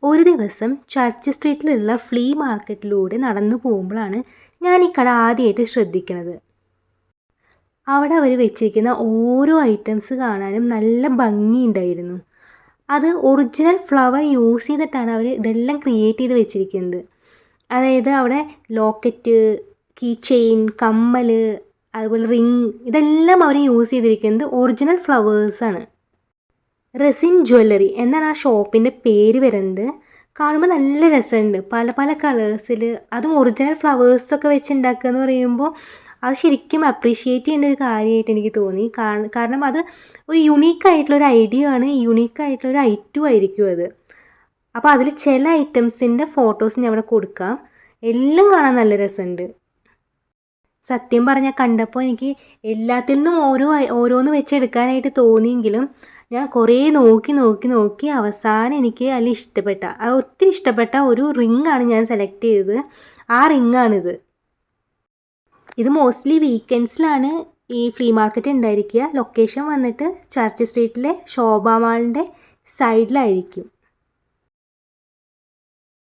ഒരു ദിവസം church സ്ട്രീറ്റിലുള്ള flea മാർക്കറ്റിലൂടെ നടന്നു പോകുമ്പോഴാണ് ഞാൻ ഈ കട ആദ്യമായിട്ട് ശ്രദ്ധിക്കുന്നത്. അവിടെ അവർ വെച്ചിരിക്കുന്ന ഓരോ ഐറ്റംസ് കാണാനും നല്ല ഭംഗിയുണ്ടായിരുന്നു. അത് ഒറിജിനൽ ഫ്ലവർ യൂസ് ചെയ്തിട്ടാണ് അവർ ഇതെല്ലാം ക്രിയേറ്റ് ചെയ്ത് വെച്ചിരിക്കുന്നത്. അതായത് അവിടെ ലോക്കറ്റ്, കീ ചെയിൻ, കമ്മൽ, അതുപോലെ റിങ്, ഇതെല്ലാം അവർ യൂസ് ചെയ്തിരിക്കുന്നത് ഒറിജിനൽ ഫ്ലവേഴ്സാണ്. റെസിൻ ജ്വല്ലറി എന്നാണ് ആ ഷോപ്പിൻ്റെ പേര് വരുന്നത്. കാണുമ്പോൾ നല്ല രസമുണ്ട്, പല പല കളേഴ്സിൽ, അതും ഒറിജിനൽ ഫ്ലവേഴ്സൊക്കെ വെച്ച് ഉണ്ടാക്കുക എന്ന് പറയുമ്പോൾ അത് ശരിക്കും അപ്രീഷിയേറ്റ് ചെയ്യേണ്ട ഒരു കാര്യമായിട്ട് എനിക്ക് തോന്നി. കാരണം അത് ഒരു യുണീക്കായിട്ടുള്ളൊരു ഐഡിയ ആണ്, യുണീക്കായിട്ടുള്ളൊരു ഐറ്റവും ആയിരിക്കും അത്. അപ്പോൾ അതിൽ ചില ഐറ്റംസിൻ്റെ ഫോട്ടോസ് ഞാൻ അവിടെ കൊടുക്കാം. എല്ലാം കാണാൻ നല്ല രസമുണ്ട്. സത്യം പറഞ്ഞാൽ കണ്ടപ്പോൾ എനിക്ക് എല്ലാത്തിൽ നിന്നും ഓരോന്ന് വെച്ചെടുക്കാനായിട്ട് തോന്നിയെങ്കിലും ഞാൻ കുറേ നോക്കി അവസാനം എനിക്ക് അതിൽ ഒത്തിരി ഇഷ്ടപ്പെട്ട ഒരു റിങ്ങാണ് ഞാൻ സെലക്ട് ചെയ്തത്. ആ റിങ്ങാണിത്. ഇത് മോസ്റ്റ്ലി വീക്കെൻഡ്സിലാണ് ഈ ഫ്ലീ മാർക്കറ്റ് ഉണ്ടായിരിക്കുക. ലൊക്കേഷൻ വന്നിട്ട് ചർച്ച് സ്ട്രീറ്റിലെ ശോഭ മാളിൻ്റെ സൈഡിലായിരിക്കും.